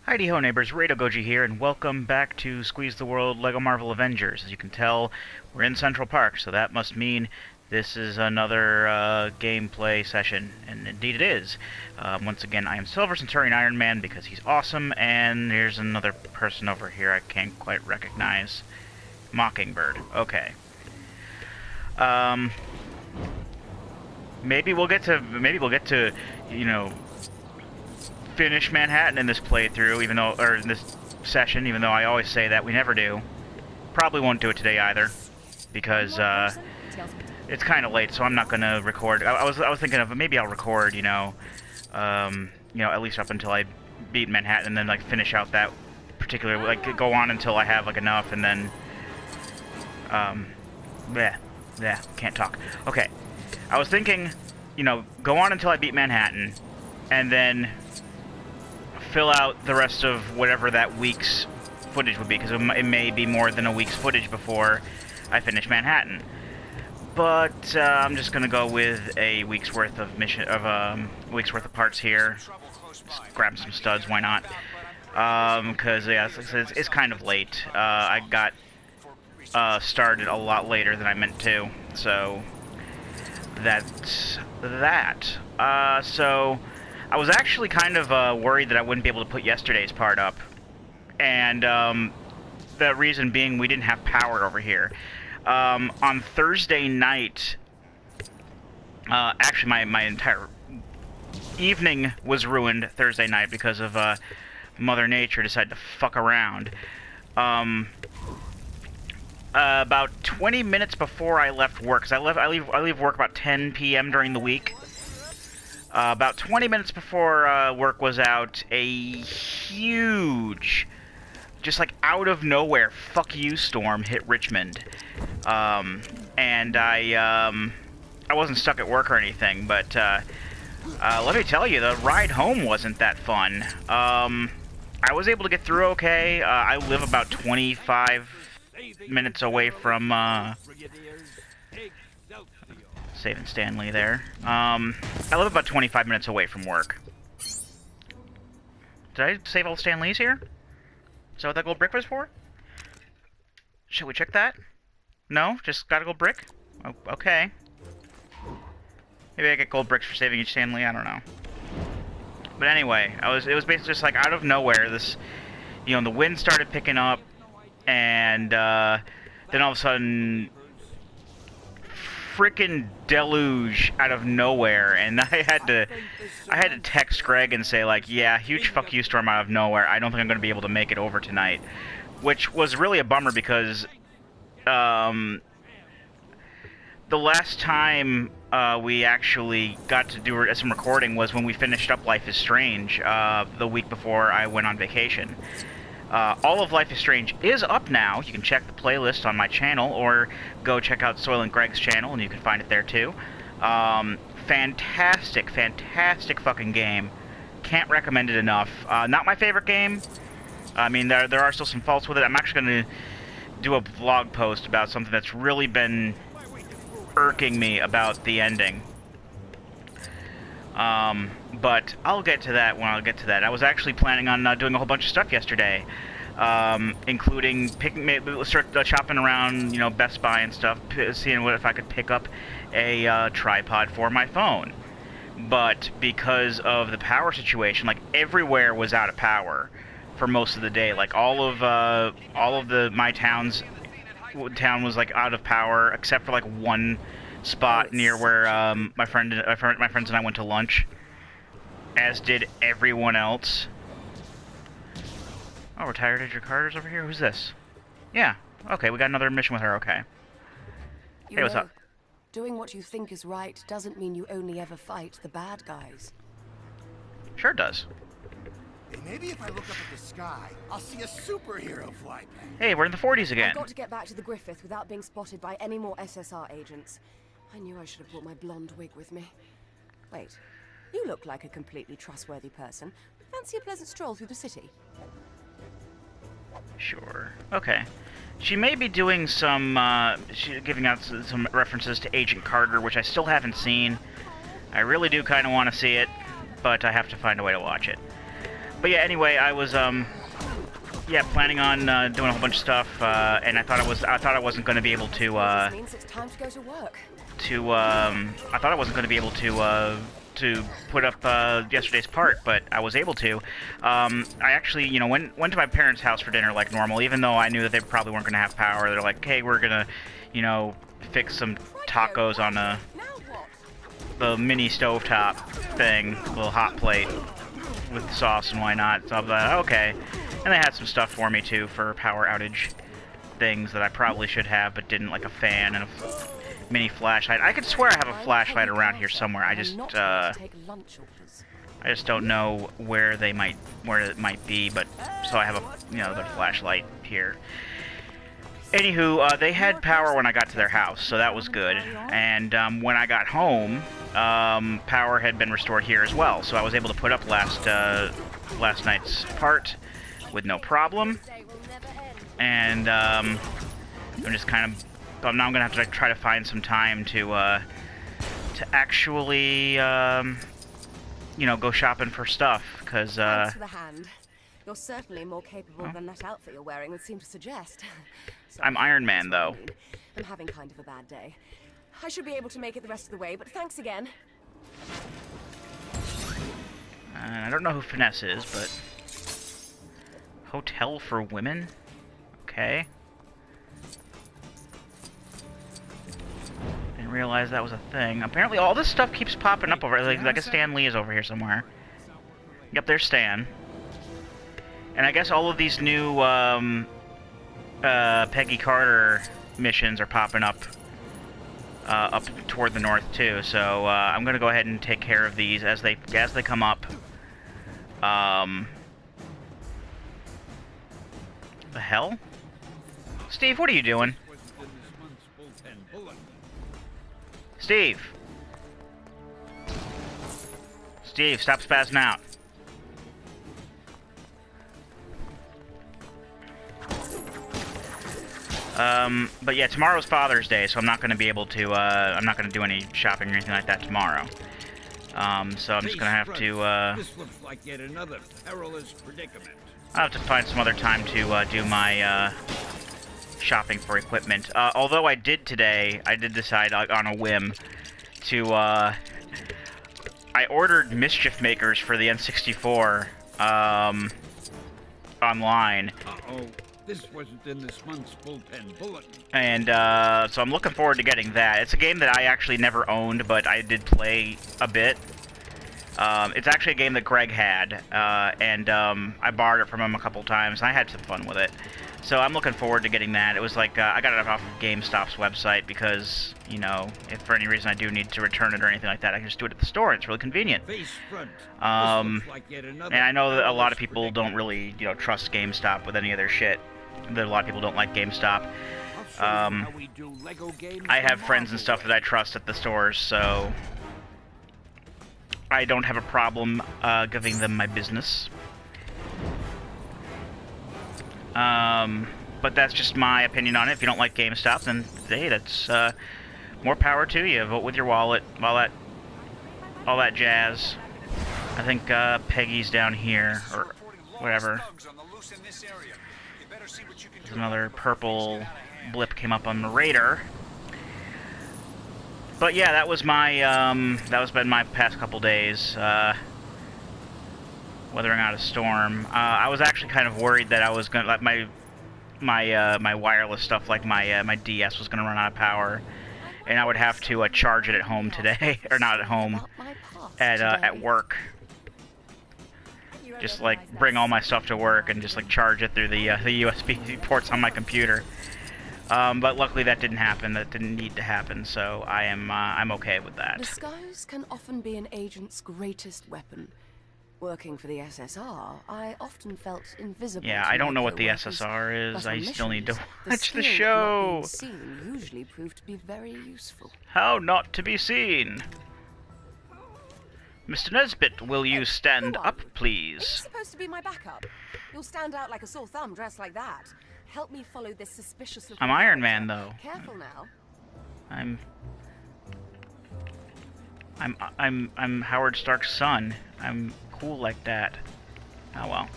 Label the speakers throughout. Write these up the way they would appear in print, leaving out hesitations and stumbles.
Speaker 1: Heidi ho neighbors, Rado Goji here, and welcome back to Squeeze the World LEGO Marvel Avengers. As you can tell, we're in Central Park, so that must mean this is another gameplay session, and indeed it is. Once again, I am Silver Centurion Iron Man because he's awesome, and there's another person over here I can't quite recognize. Mockingbird. Okay. Maybe we'll get to, you know, finish Manhattan in this playthrough, or in this session, even though I always say that we never do. Probably won't do it today either, because it's kind of late, so I'm not gonna record. I was thinking of maybe I'll record, at least up until I beat Manhattan, and then like finish out that particular, like go on until I have like enough, and then can't talk. Okay, I was thinking, go on until I beat Manhattan, and then fill out the rest of whatever that week's footage would be, because it may be more than a week's footage before I finish Manhattan. But I'm just gonna go with a week's worth of week's worth of parts here. Just grab some studs, why not? Because yeah, it's kind of late. I got started a lot later than I meant to, so that's that. So I was actually kind of worried that I wouldn't be able to put yesterday's part up, and the reason being we didn't have power over here. On Thursday night, actually my entire evening was ruined Thursday night because of Mother Nature decided to fuck around. About 20 minutes before I left work, because I leave work about 10 p.m. during the week. About 20 minutes before work was out, a huge, just like out of nowhere, fuck you storm hit Richmond. And I wasn't stuck at work or anything, but let me tell you, the ride home wasn't that fun. I was able to get through okay. I live about 25 minutes away from saving Stanley there. I live about 25 minutes away from work. Did I save all the Stanleys here? Is that what that gold brick was for? Should we check that? No? Just got a gold brick? Oh, okay. Maybe I get gold bricks for saving each Stanley, I don't know. But anyway, it was basically just like out of nowhere, this, the wind started picking up, and then all of a sudden frickin' deluge out of nowhere, and I had to text Greg and say, like, yeah, huge fuck you storm out of nowhere. I don't think I'm going to be able to make it over tonight, which was really a bummer because the last time we actually got to do some recording was when we finished up Life is Strange the week before I went on vacation. All of Life is Strange is up now. You can check the playlist on my channel, or go check out Soylent Greg's channel, and you can find it there too. Fantastic fucking game. Can't recommend it enough. Not my favorite game. I mean, there are still some faults with it. I'm actually going to do a vlog post about something that's really been irking me about the ending. But I'll get to that when I'll get to that. I was actually planning on doing a whole bunch of stuff yesterday, including shopping around, Best Buy and stuff, seeing if I could pick up a tripod for my phone. But because of the power situation, like everywhere was out of power for most of the day. Like all of my town was like out of power, except for like one spot near where my friends and I went to lunch, as did everyone else. Oh, retired Agent Carter's over here? Who's this? Yeah, okay, we got another mission with her, okay. Hey, what's up?
Speaker 2: Doing what you think is right doesn't mean you only ever fight the bad guys.
Speaker 1: Sure it does.
Speaker 3: Hey, maybe if I look up at the sky, I'll see a superhero fly past.
Speaker 1: Hey, we're in the 40s again.
Speaker 2: I've got to get back to the Griffith without being spotted by any more SSR agents. I knew I should have brought my blonde wig with me. Wait, you look like a completely trustworthy person. Fancy a pleasant stroll through the city?
Speaker 1: Sure. Okay. She may be doing some, giving out some references to Agent Carter, which I still haven't seen. I really do kind of want to see it, but I have to find a way to watch it. But yeah, anyway, I was yeah, planning on doing a whole bunch of stuff, and I thought I wasn't going to be able to
Speaker 2: This means it's time to go to work.
Speaker 1: I thought I wasn't going to be able to put up yesterday's part, but I was able to. I actually, you know, went to my parents' house for dinner like normal, even though I knew that they probably weren't going to have power. They're like, hey, we're gonna, you know, fix some tacos on the mini stovetop thing, little hot plate with sauce and why not. So I was like, okay. And they had some stuff for me too for power outage things that I probably should have, but didn't, like a fan and a mini flashlight. I could swear I have a flashlight around here somewhere. I just don't know where it might be. But so I have a, you know, the flashlight here. Anywho, they had power when I got to their house, so that was good. And when I got home, power had been restored here as well, so I was able to put up last night's part with no problem. And I'm just kind of, now I'm gonna have to try to find some time to actually, you know, go shopping for stuff, because
Speaker 2: Thanks for the hand. You're certainly more capable than that outfit you're wearing would seem to suggest.
Speaker 1: I'm Iron Man, though.
Speaker 2: I'm having kind of a bad day. I should be able to make it the rest of the way, but thanks again.
Speaker 1: I don't know who Finesse is, but hotel for women? Okay. Didn't realize that was a thing. Apparently all this stuff keeps popping up over, like I guess Stan Lee is over here somewhere. Yep, there's Stan. And I guess all of these new Peggy Carter missions are popping up up toward the north too. So I'm gonna go ahead and take care of these as they come up. The hell? Steve, what are you doing? Steve! Steve, stop spazzing out. But yeah, tomorrow's Father's Day, so I'm not going to be able to, I'm not going to do any shopping or anything like that tomorrow. So I'm just going to have to,
Speaker 4: This looks like yet another perilous predicament.
Speaker 1: I'll have to find some other time to, do my, shopping for equipment. Although I did today, I did decide on a whim to, I ordered Mischief Makers for the N64, online.
Speaker 4: Uh-oh. This wasn't in this month's bullpen bulletin.
Speaker 1: And, so I'm looking forward to getting that. It's a game that I actually never owned, but I did play a bit. It's actually a game that Greg had, and, I borrowed it from him a couple times, and I had some fun with it. So I'm looking forward to getting that. It was like, I got it off of GameStop's website because, you know, if for any reason I do need to return it or anything like that, I can just do it at the store. It's really convenient.
Speaker 4: Face front.
Speaker 1: And I know that a lot of people don't really, you know, trust GameStop with any of their shit. That a lot of people don't like GameStop. I have friends and stuff that I trust at the stores, so I don't have a problem giving them my business. But that's just my opinion on it. If you don't like GameStop, then hey, that's more power to you. Vote with your wallet, all that jazz. I think Peggy's down here or whatever. There's another purple blip came up on the radar. But yeah, that was my been my past couple days. Weathering out a storm. I was actually kind of worried that I was gonna let my wireless stuff, like my DS, was gonna run out of power, and I would have to charge it at home today, or not at home, at work. Just like bring all my stuff to work and just like charge it through the USB ports on my computer. But luckily that didn't happen. That didn't need to happen. So I'm okay with that.
Speaker 2: Disguise can often be an agent's greatest weapon. Working for the SSR, I often felt invisible.
Speaker 1: Yeah, I don't know what the SSR is. I still need to watch the show.
Speaker 2: Seen usually proved to be very useful.
Speaker 1: How not to be seen? Mr. Nesbit, will you stand up, please?
Speaker 2: Are you supposed to be my backup? You'll stand out like a sore thumb dressed like that. Help me follow this suspicious little
Speaker 1: I'm Iron Man, though.
Speaker 2: Careful now.
Speaker 1: I'm Howard Stark's son. I'm cool like that. Oh well.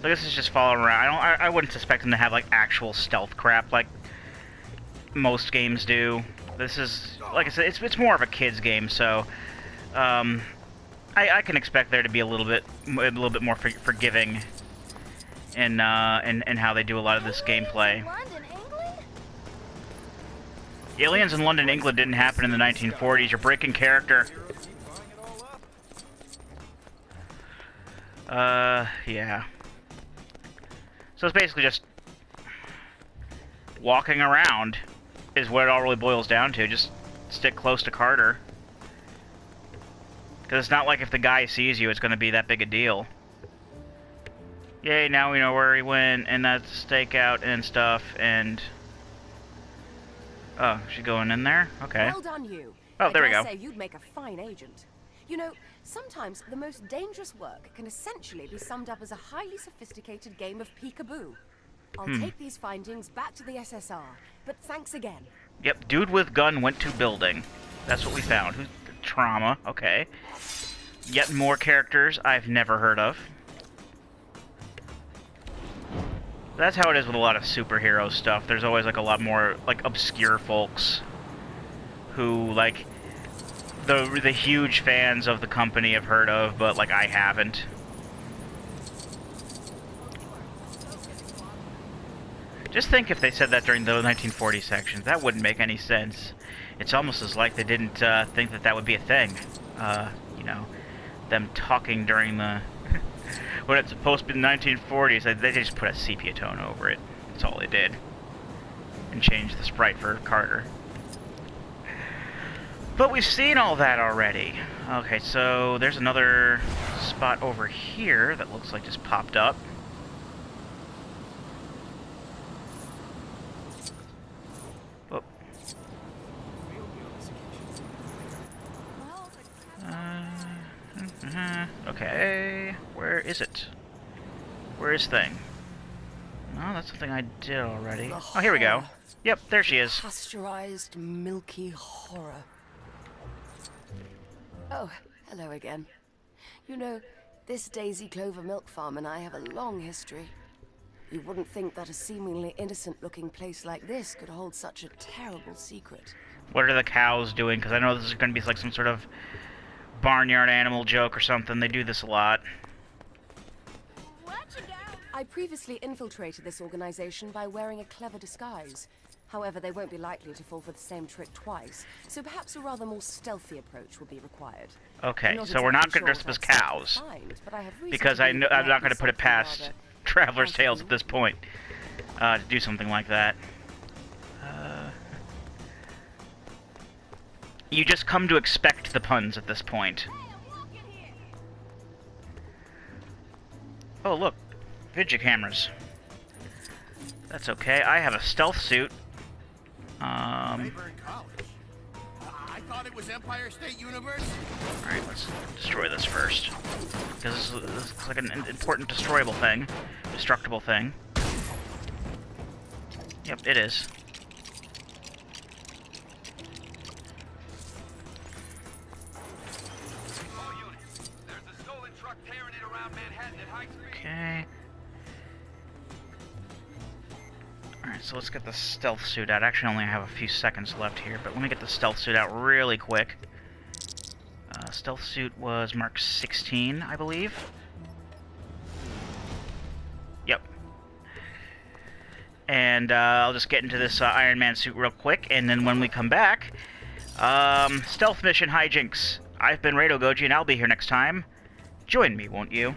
Speaker 1: So this is just following around. I wouldn't suspect them to have like actual stealth crap like most games do. This is, like I said, it's more of a kids game, so I can expect there to be a little bit more forgiving in how they do a lot of this gameplay. Aliens in London, England didn't happen in the 1940s. You're breaking character. Yeah. So it's basically just walking around is what it all really boils down to. Just stick close to Carter. Because it's not like if the guy sees you, it's going to be that big a deal. Yay, now we know where he went, and that's stakeout and stuff, and... Oh, she's going in there? Okay.
Speaker 2: Well done, you.
Speaker 1: Oh, there we go.
Speaker 2: I dare say you'd make a fine agent. You know, sometimes the most dangerous work can essentially be summed up as a highly sophisticated game of peekaboo. I'll take these findings back to the SSR, but thanks again.
Speaker 1: Yep, dude with gun went to building. That's what we found. Who's trauma? Okay. Yet more characters I've never heard of. That's how it is with a lot of superhero stuff. There's always like a lot more like obscure folks who like the huge fans of the company have heard of, but like I haven't. Just think if they said that during the 1940 sections. That wouldn't make any sense. It's almost as like they didn't think that that would be a thing. You know, them talking during the... when it's supposed to be the 1940s, they just put a sepia tone over it. That's all they did. And changed the sprite for Carter. But we've seen all that already. Okay, so there's another spot over here that looks like just popped up. Whoop. Okay, where is it? Where is thing? Oh, that's something I did already. Oh, here we go. Yep, there she is.
Speaker 2: Pasteurized, milky horror. Oh, hello again. You know, this Daisy Clover milk farm and I have a long history. You wouldn't think that a seemingly innocent-looking place like this could hold such a terrible secret.
Speaker 1: What are the cows doing? Because I know this is going to be like some sort of barnyard animal joke or something. They do this a lot.
Speaker 2: I previously infiltrated this organization by wearing a clever disguise. However, they won't be likely to fall for the same trick twice, so perhaps a rather more stealthy approach will be required.
Speaker 1: Okay, so we're not going to dress up as cows, because I'm not going to put it past Traveler's Tales at this point to do something like that. You just come to expect the puns at this point. Oh, look. Video cameras. That's okay. I have a stealth suit.
Speaker 3: Mayburn College. I thought it was Empire State University.
Speaker 1: Alright, let's destroy this first. Because this looks like an important destroyable thing. Destructible thing. Yep, it is. Okay. Alright, so let's get the stealth suit out. Actually, I only have a few seconds left here, but let me get the stealth suit out really quick. Stealth suit was Mark 16, I believe. Yep. And I'll just get into this Iron Man suit real quick, and then when we come back, stealth mission hijinks. I've been Rado Goji, and I'll be here next time. Join me, won't you?